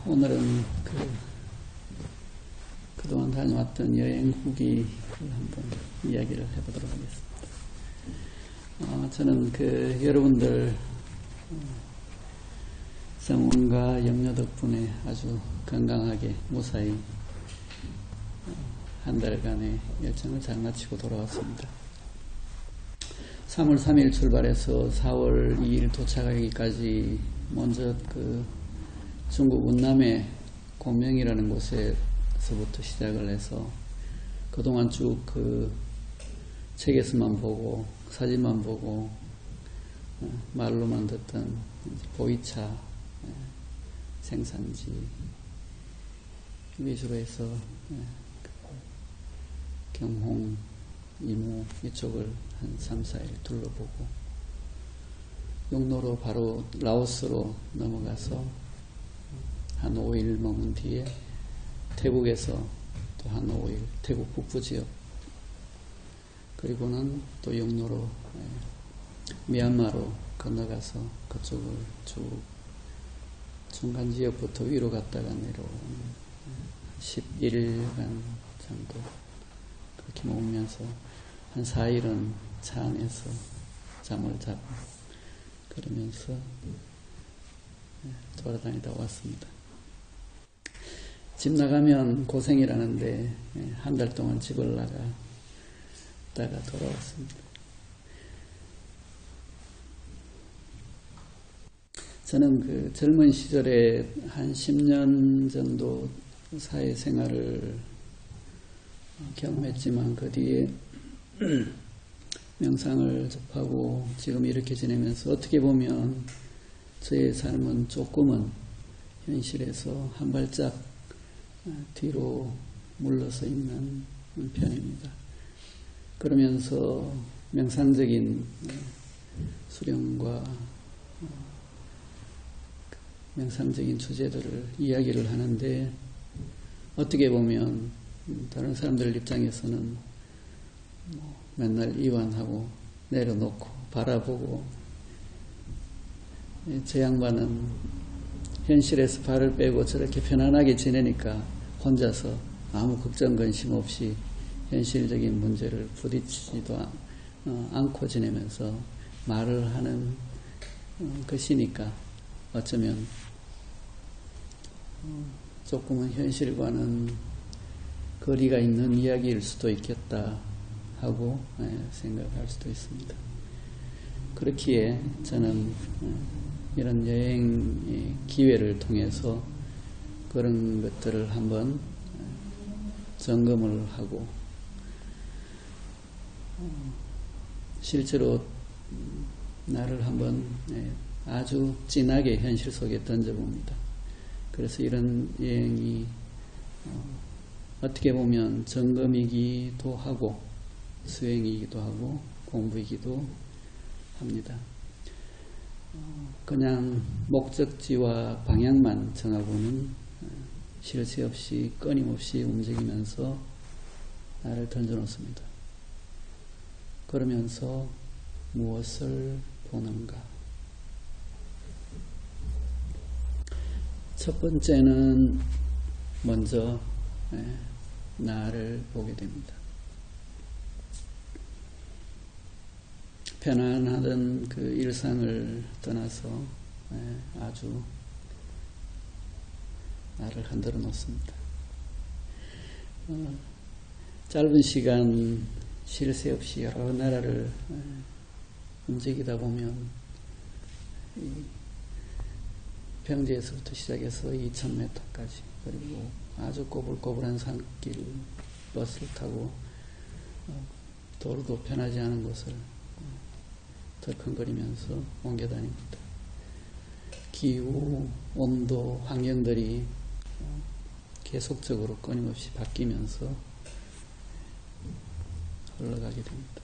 오늘은 그동안 다녀왔던 여행 후기를 한번 이야기를 해보도록 하겠습니다. 저는 여러분들 성원과 영녀 덕분에 아주 건강하게 무사히 한 달간의 열정을 잘 마치고 돌아왔습니다. 3월 3일 출발해서 4월 2일 도착하기까지 먼저 중국 운남의 공명이라는 곳에서부터 시작을 해서 그동안 쭉 책에서만 보고 사진만 보고 말로만 듣던 보이차 생산지 위주로 해서 경홍, 이무 이쪽을 한 3, 4일 둘러보고 용로로 바로 라오스로 넘어가서 한 5일 머문 뒤에 태국에서 또 한 5일 태국 북부 지역 그리고는 또 용로로 미얀마로 건너가서 그쪽을 쭉 중간 지역부터 위로 갔다가 내려오는 11일간 정도 그렇게 머무면서 한 4일은 차 안에서 잠을 자고 그러면서 돌아다니다 왔습니다. 집 나가면 고생이라는데 한 달 동안 집을 나갔다가 돌아왔습니다. 저는 젊은 시절에 한 10년 정도 사회생활을 경험했지만 그 뒤에 명상을 접하고 지금 이렇게 지내면서 어떻게 보면 저의 삶은 조금은 현실에서 한 발짝 뒤로 물러서 있는 편입니다. 그러면서 명상적인 수련과 명상적인 주제들을 이야기를 하는데 어떻게 보면 다른 사람들 입장에서는 맨날 이완하고 내려놓고 바라보고 저 양반은 현실에서 발을 빼고 저렇게 편안하게 지내니까 혼자서 아무 걱정 근심 없이 현실적인 문제를 부딪히지도 않고 지내면서 말을 하는 것이니까 어쩌면 조금은 현실과는 거리가 있는 이야기일 수도 있겠다 하고 생각할 수도 있습니다. 그렇기에 저는 이런 여행 기회를 통해서 그런 것들을 한번 점검을 하고 실제로 나를 한번 아주 진하게 현실 속에 던져봅니다. 그래서 이런 여행이 어떻게 보면 점검이기도 하고 수행이기도 하고 공부이기도 합니다. 그냥 목적지와 방향만 정하고는 쉴 새 없이 끊임없이 움직이면서 나를 던져놓습니다. 그러면서 무엇을 보는가? 첫 번째는 먼저 나를 보게 됩니다. 편안하던 일상을 떠나서 아주 나를 흔들어 놓습니다. 짧은 시간 쉴 새 없이 여러 나라를 움직이다 보면 평지에서부터 시작해서 2000m까지 그리고 아주 꼬불꼬불한 산길 버스를 타고 도로도 편하지 않은 곳을 덜컹거리면서 옮겨 다닙니다. 기후, 온도, 환경들이 계속적으로 끊임없이 바뀌면서 흘러가게 됩니다.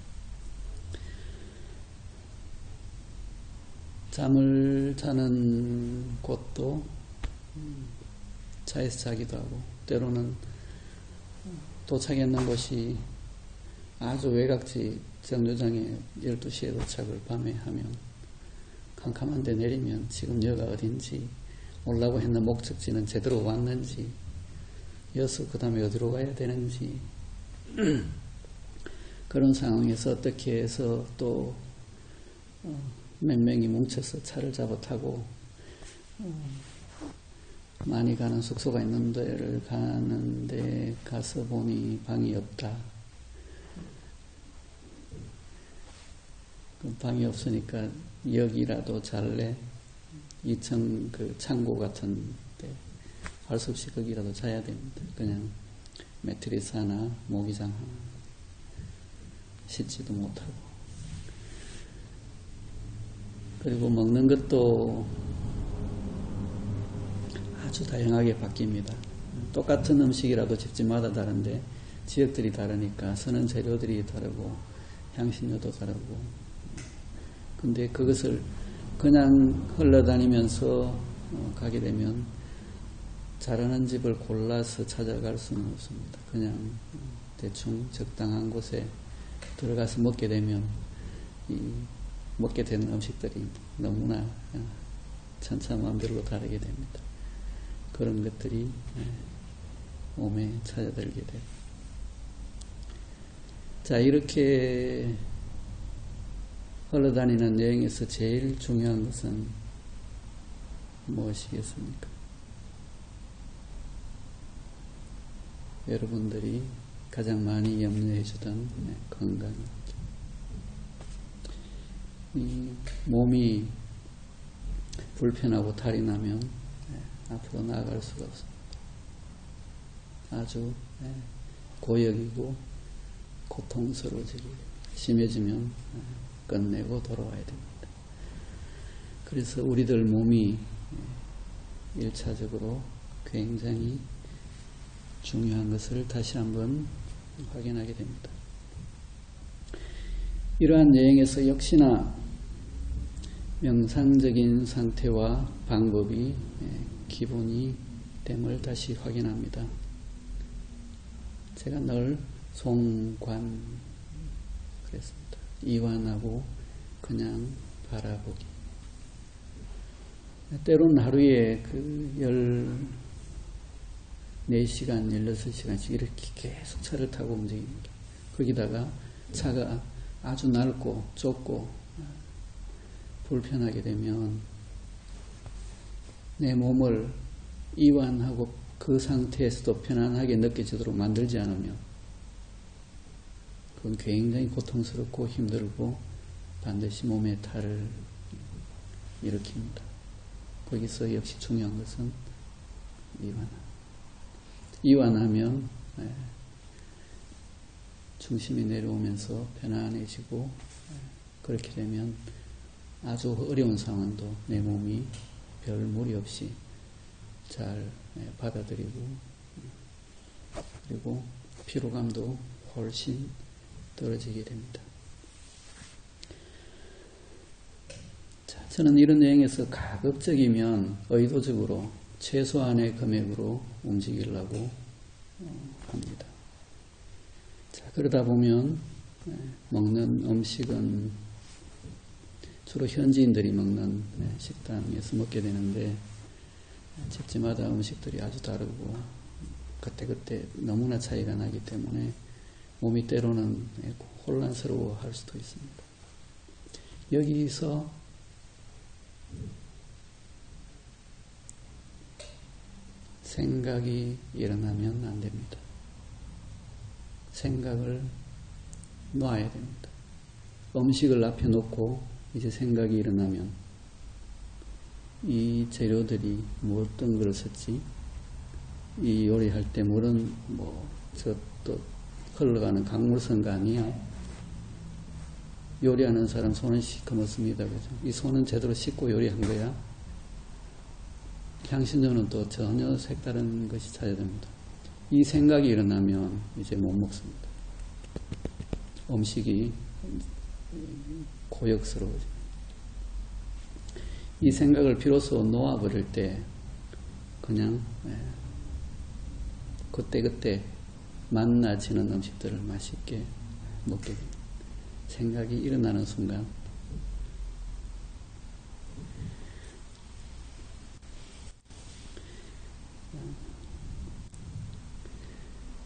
잠을 자는 곳도 차에서 자기도 하고 때로는 도착했는 곳이 아주 외곽지 정류장에 12시에 도착을 밤에 하면 캄캄한데 내리면 지금 여가 어딘지 오려고 했는 목적지는 제대로 왔는지, 여서 그 다음에 어디로 가야 되는지, 그런 상황에서 어떻게 해서 또 몇 명이 뭉쳐서 차를 잡아 타고 많이 가는 숙소가 있는 데를 가는데 가서 보니 방이 없다. 그 방이 없으니까 여기라도 잘래 2층 그 창고 같은 데 할 수 없이 거기라도 자야 됩니다. 그냥 매트리스 하나, 모기장 하나, 씻지도 못하고. 그리고 먹는 것도 아주 다양하게 바뀝니다. 똑같은 음식이라도 집집마다 다른데 지역들이 다르니까 쓰는 재료들이 다르고 향신료도 다르고. 근데 그것을 그냥 흘러다니면서 가게 되면 잘하는 집을 골라서 찾아갈 수는 없습니다. 그냥 대충 적당한 곳에 들어가서 먹게 되면 먹게 되는 음식들이 너무나 천차만별로 다르게 됩니다. 그런 것들이 몸에 찾아들게 돼요. 자, 이렇게 흘러다니는 여행에서 제일 중요한 것은 무엇이겠습니까? 여러분들이 가장 많이 염려해 주던 건강입니다. 이 몸이 불편하고 탈이 나면 앞으로 나아갈 수가 없습니다. 아주 고역이고 고통스러워지고 심해지면 끝내고 돌아와야 됩니다. 그래서 우리들 몸이 1차적으로 굉장히 중요한 것을 다시 한번 확인하게 됩니다. 이러한 여행에서 역시나 명상적인 상태와 방법이 기본이 됨을 다시 확인합니다. 제가 늘 송관 그랬습니다. 이완하고 그냥 바라보기. 때로는 하루에 그 14시간, 16시간씩 이렇게 계속 차를 타고 움직입니다. 거기다가 차가 아주 넓고 좁고 불편하게 되면 내 몸을 이완하고 그 상태에서도 편안하게 느껴지도록 만들지 않으면 그건 굉장히 고통스럽고 힘들고 반드시 몸에 탈을 일으킵니다. 거기서 역시 중요한 것은 이완하면 중심이 내려오면서 편안해지고 그렇게 되면 아주 어려운 상황도 내 몸이 별 무리 없이 잘 받아들이고 그리고 피로감도 훨씬 떨어지게 됩니다. 자, 저는 이런 여행에서 가급적이면 의도적으로 최소한의 금액으로 움직이려고 합니다. 자, 그러다 보면 먹는 음식은 주로 현지인들이 먹는 식당에서 먹게 되는데 집집마다 음식들이 아주 다르고 그때그때 너무나 차이가 나기 때문에 몸이 때로는 혼란스러워 할 수도 있습니다. 여기서 생각이 일어나면 안 됩니다. 생각을 놔야 됩니다. 음식을 앞에 놓고 이제 생각이 일어나면 이 재료들이 어떤 걸 썼지? 이 요리할 때 물은 또 흘러가는 강물선가 아니야? 요리하는 사람 손은 시커멓습니다. 그죠? 이 손은 제대로 씻고 요리한 거야? 향신료는 또 전혀 색다른 것이 찾아야 됩니다. 이 생각이 일어나면 이제 못 먹습니다. 음식이 고역스러워집니다. 이 생각을 비로소 놓아버릴 때 그냥 그때그때 만나지는 음식들을 맛있게 먹게 됩니다. 생각이 일어나는 순간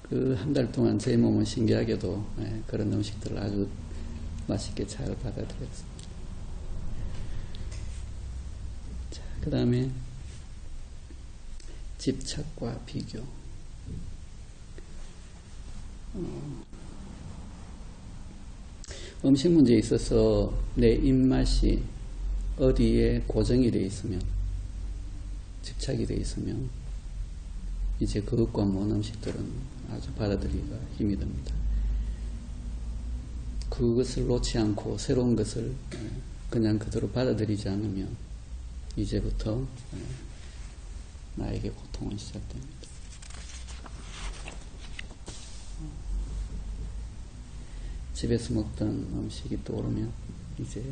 그 한 달 동안 제 몸은 신기하게도 그런 음식들을 아주 맛있게 잘 받아들였습니다. 자, 그 다음에 집착과 비교. 음식 문제에 있어서 내 입맛이 어디에 고정이 되어 있으면, 집착이 되어 있으면 이제 그것과 먼 음식들은 아주 받아들이기가 힘이 듭니다. 그것을 놓지 않고 새로운 것을 그냥 그대로 받아들이지 않으면 이제부터 나에게 고통은 시작됩니다. 집에서 먹던 음식이 떠오르면 이제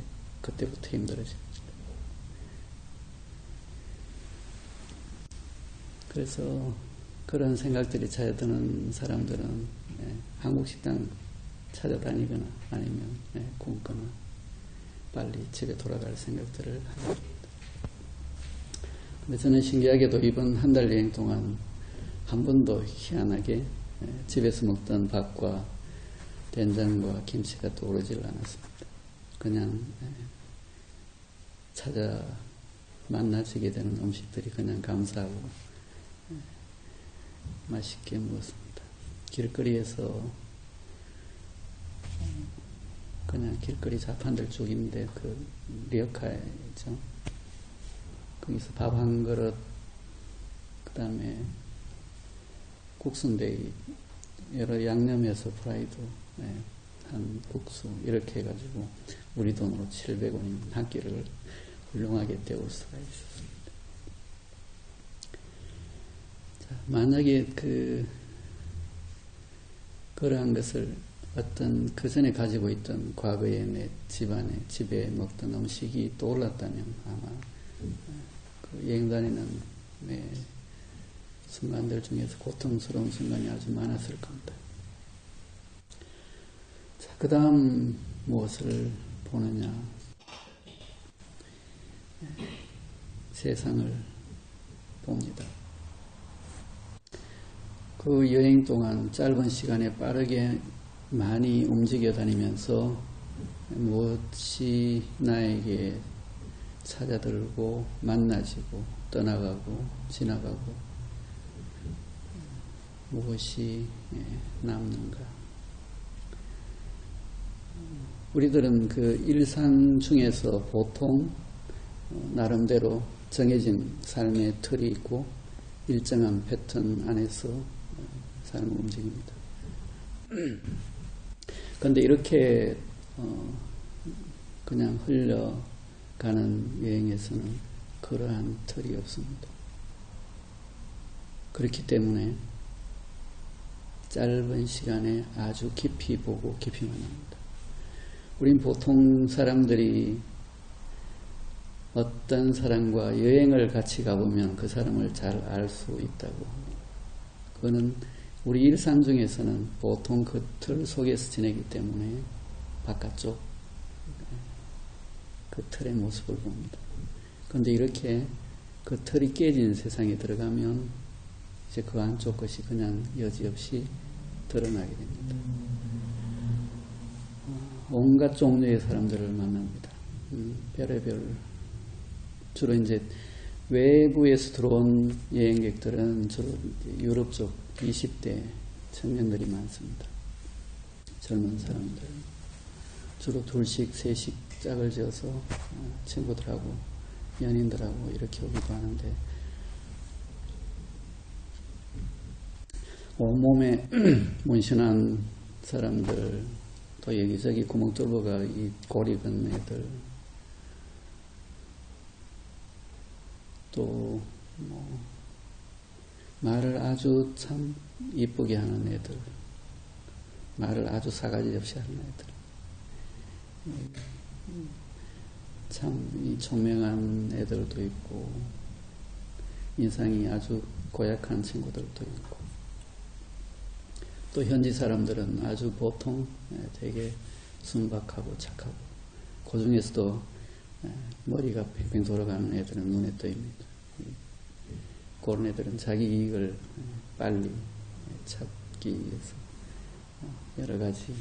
그때부터 힘들어집니다. 그래서 그런 생각들이 찾아드는 사람들은 한국 식당 찾아다니거나 아니면 굶거나 빨리 집에 돌아갈 생각들을 합니다. 근데 저는 신기하게도 이번 한 달 여행 동안 한 번도 희한하게 집에서 먹던 밥과 된장과 김치가 떠오르질 않았습니다. 그냥 찾아 만나지게 되는 음식들이 그냥 감사하고 맛있게 먹었습니다. 길거리에서 그냥 길거리 자판들 쭉 있는데 그 리어카죠. 거기서 밥 한 그릇, 그 다음에 국수인데 여러 양념해서 프라이드 한 국수 이렇게 해가지고 우리 돈으로 700원이면 한 끼를 훌륭하게 때울 수가 있었습니다. 자, 만약에 그러한 것을 어떤 그 전에 가지고 있던 과거의 내 집에 먹던 음식이 떠올랐다면 아마 그 여행 다니는 내 순간들 중에서 고통스러운 순간이 아주 많았을 겁니다. 자, 그 다음 무엇을 보느냐? 세상을 봅니다. 그 여행 동안 짧은 시간에 빠르게 많이 움직여 다니면서 무엇이 나에게 찾아들고 만나지고 떠나가고 지나가고 무엇이 남는가. 우리들은 그 일상 중에서 보통 나름대로 정해진 삶의 틀이 있고 일정한 패턴 안에서 삶을 움직입니다. 그런데 이렇게 그냥 흘러가는 여행에서는 그러한 틀이 없습니다. 그렇기 때문에 짧은 시간에 아주 깊이 보고 깊이 만납니다. 우린 보통 사람들이 어떤 사람과 여행을 같이 가보면 그 사람을 잘 알 수 있다고 합니다. 그거는 우리 일상 중에서는 보통 그 틀 속에서 지내기 때문에 바깥쪽 그 틀의 모습을 봅니다. 그런데 이렇게 그 틀이 깨진 세상에 들어가면 이제 그 안쪽 것이 그냥 여지없이 드러나게 됩니다. 온갖 종류의 사람들을 만납니다. 별의별 주로 이제 외부에서 들어온 여행객들은 주로 유럽 쪽 20대 청년들이 많습니다. 젊은 사람들. 주로 둘씩, 셋씩 짝을 지어서 친구들하고 연인들하고 이렇게 오기도 하는데 온몸에 문신한 사람들, 또 여기저기 구멍 뚫어가 이 고리 건 애들, 또 말을 아주 참 이쁘게 하는 애들, 말을 아주 사가지 없이 하는 애들, 참 총명한 애들도 있고 인상이 아주 고약한 친구들도 있고 또 현지 사람들은 아주 보통 되게 순박하고 착하고 그 중에서도 머리가 팽팽 돌아가는 애들은 눈에 띄입니다. 그런 애들은 자기 이익을 빨리 찾기 위해서 여러 가지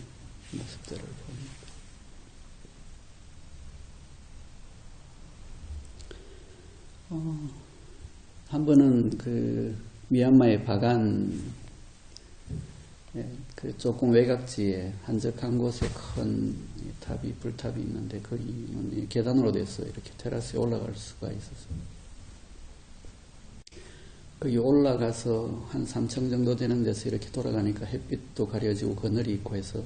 모습들을 봅니다. 한 번은 그 미얀마의 바간 그 조금 외곽지에 한적한 곳에 큰 탑이 불탑이 있는데 거기는 계단으로 돼서 이렇게 테라스에 올라갈 수가 있었어요. 거기 올라가서 한 3층 정도 되는 데서 이렇게 돌아가니까 햇빛도 가려지고 그늘이 있고 해서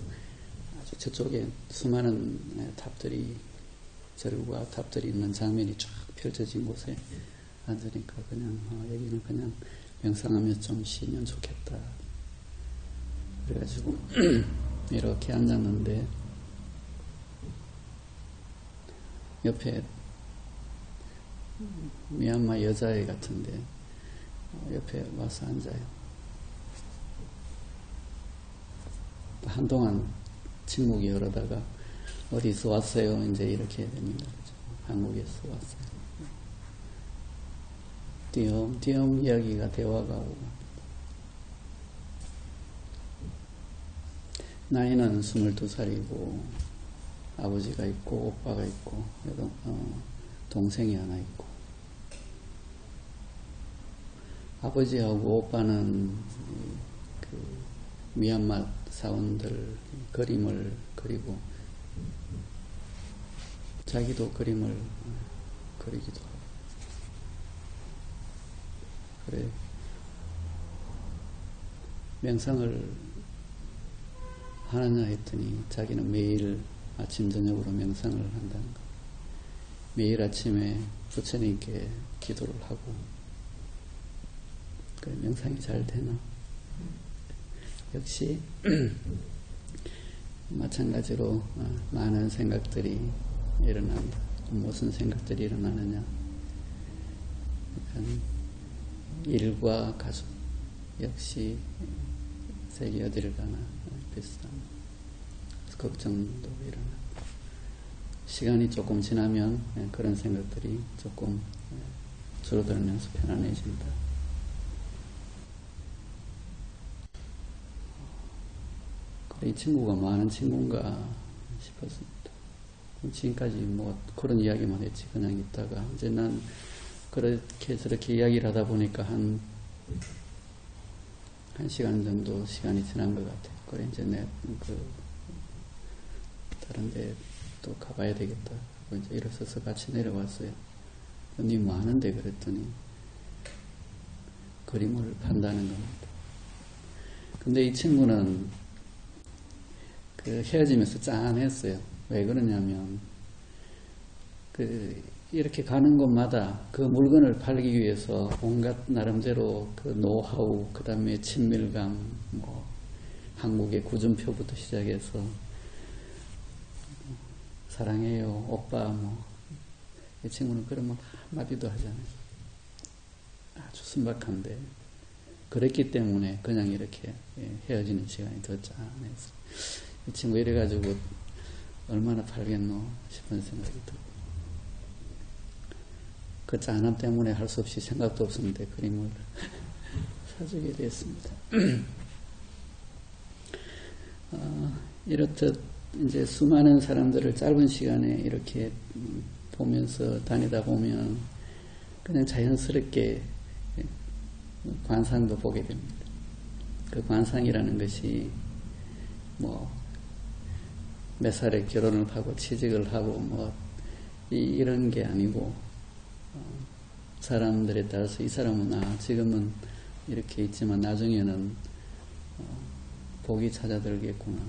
아주 저쪽에 수많은 탑들이 절과 탑들이 있는 장면이 쫙 펼쳐진 곳에 앉으니까 그냥 여기는 그냥 명상하면서 좀 쉬면 좋겠다. 그래가지고 이렇게 앉았는데 옆에 미얀마 여자애 같은데 옆에 와서 앉아요. 한동안 침묵이 흐르다가 어디서 왔어요? 이제 이렇게 됩니다. 한국에서 왔어요. 띄엄띄엄 이야기가 대화가 오고 나이는 22살이고 아버지가 있고 오빠가 있고 동생이 하나 있고 아버지하고 오빠는 그 미얀마 사원들 그림을 그리고 자기도 그림을 그리기도 하고 그래 명상을 하느냐 했더니 자기는 매일 아침 저녁으로 명상을 한다는 거. 매일 아침에 부처님께 기도를 하고 그래 명상이 잘 되나? 역시 마찬가지로 많은 생각들이 일어난다. 무슨 생각들이 일어나느냐? 일과 가족 역시 세계 어디를 가나 비슷한 걱정도 일어나고 시간이 조금 지나면 그런 생각들이 조금 줄어들면서 편안해진다. 그래, 이 친구가 뭐 하는 친구인가 싶었습니다. 지금까지 뭐 그런 이야기만 했지 그냥 있다가 이제 난 그렇게 저렇게 이야기를 하다 보니까 한 시간 정도 시간이 지난 것 같아요. 그래 이제 다른 데 또 가봐야 되겠다. 이제 일어서서 같이 내려왔어요. 니 뭐 하는데? 그랬더니 그림을 판다는 겁니다. 근데 이 친구는 그 헤어지면서 짠했어요. 왜 그러냐면 이렇게 가는 곳마다 그 물건을 팔기 위해서 온갖 나름대로 그 노하우, 그 다음에 친밀감, 뭐 한국의 구준표부터 시작해서 사랑해요, 오빠, 뭐 이 친구는 그러면 한마디도 하잖아요. 아주 순박한데 그랬기 때문에 그냥 이렇게 헤어지는 시간이 더 짠해서 이 친구 이래가지고 얼마나 팔겠노 싶은 생각이 들고 그 짠함 때문에 할 수 없이 생각도 없었는데 그림을 사주게 됐습니다. 이렇듯 이제 수많은 사람들을 짧은 시간에 이렇게 보면서 다니다 보면 그냥 자연스럽게 관상도 보게 됩니다. 그 관상이라는 것이 뭐 몇 살에 결혼을 하고 취직을 하고 뭐 이런 게 아니고 사람들에 따라서 이 사람은 지금은 이렇게 있지만 나중에는 복이 찾아들겠구나.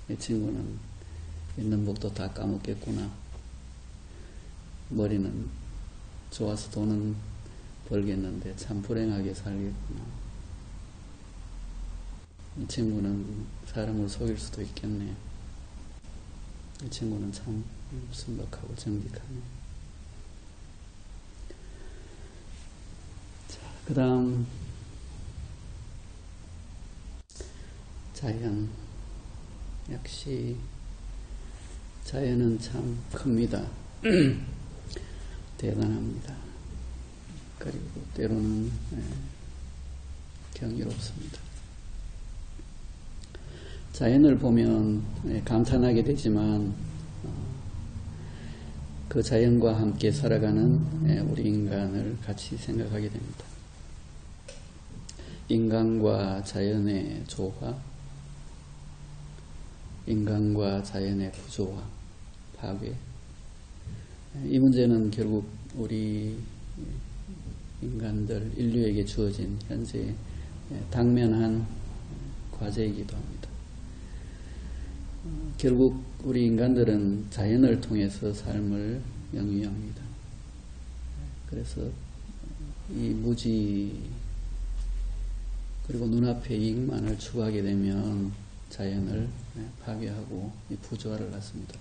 이 친구는 있는 복도 다 까먹겠구나. 머리는 좋아서 돈은 벌겠는데 참 불행하게 살겠구나. 이 친구는 사람을 속일 수도 있겠네. 이 친구는 참 순박하고 정직하네. 자, 그 다음 자연. 역시 자연은 참 큽니다. 대단합니다. 그리고 때로는 경이롭습니다. 자연을 보면 감탄하게 되지만 그 자연과 함께 살아가는 우리 인간을 같이 생각하게 됩니다. 인간과 자연의 조화, 인간과 자연의 부조화, 파괴. 이 문제는 결국 우리 인간들, 인류에게 주어진 현재 당면한 과제이기도 합니다. 결국 우리 인간들은 자연을 통해서 삶을 영위합니다. 그래서 이 무지 그리고 눈앞의 이익만을 추구하게 되면 자연을 파괴하고 부조화를 낳습니다.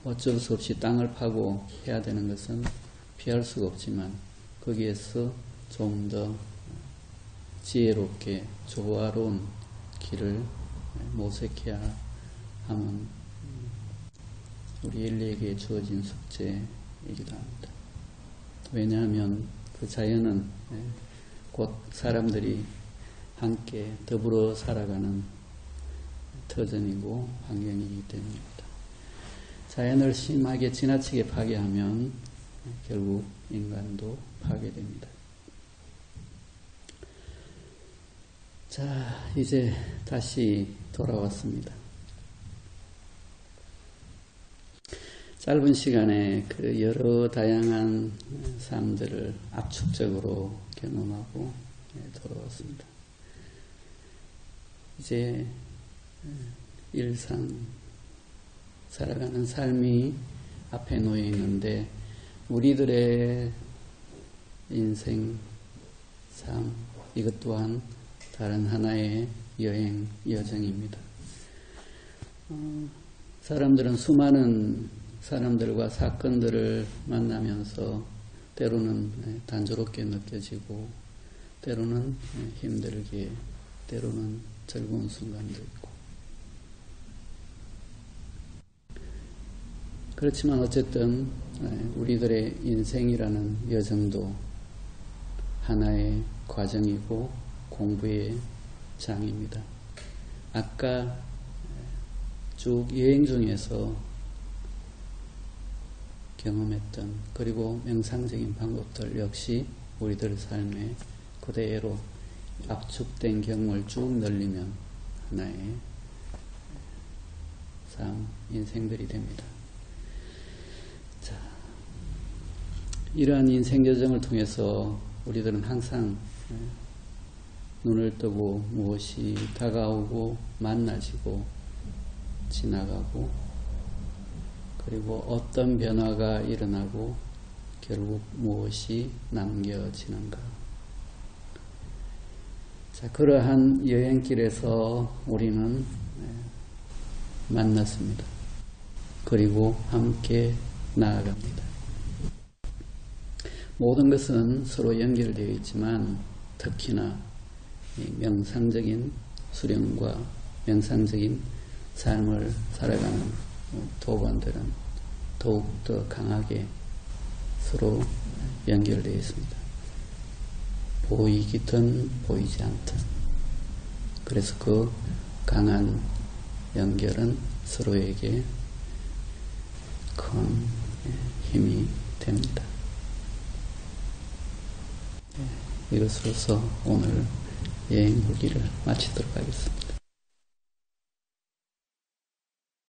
어쩔 수 없이 땅을 파고 해야 되는 것은 피할 수가 없지만 거기에서 좀 더 지혜롭게 조화로운 길을 모색해야 함은 우리 인류에게 주어진 숙제이기도 합니다. 왜냐하면 그 자연은 곧 사람들이 함께 더불어 살아가는 터전이고 환경이기 때문입니다. 자연을 심하게 지나치게 파괴하면 결국 인간도 파괴됩니다. 자, 이제 다시 돌아왔습니다. 짧은 시간에 그 여러 다양한 삶들을 압축적으로 경험하고 돌아왔습니다. 이제 일상 살아가는 삶이 앞에 놓여 있는데 우리들의 인생, 삶, 이것 또한 다른 하나의 여행, 여정입니다. 사람들은 수많은 사람들과 사건들을 만나면서 때로는 단조롭게 느껴지고 때로는 힘들게, 때로는 즐거운 순간도 있고 그렇지만 어쨌든 우리들의 인생이라는 여정도 하나의 과정이고 공부의 장입니다. 아까 쭉 여행 중에서 경험했던 그리고 명상적인 방법들 역시 우리들 삶에 그대로 압축된 경험을 쭉 늘리면 하나의 삶, 인생들이 됩니다. 자, 이러한 인생 여정을 통해서 우리들은 항상 눈을 뜨고 무엇이 다가오고 만나지고 지나가고 그리고 어떤 변화가 일어나고 결국 무엇이 남겨지는가. 자, 그러한 여행길에서 우리는 만났습니다. 그리고 함께 나아갑니다. 모든 것은 서로 연결되어 있지만 특히나 이 명상적인 수련과 명상적인 삶을 살아가는 도반들은 더욱더 강하게 서로 연결되어 있습니다. 보이기든 보이지 않든. 그래서 그 강한 연결은 서로에게 큰 힘이 됩니다. 이것으로서 오늘 여행 후기를 마치도록 하겠습니다.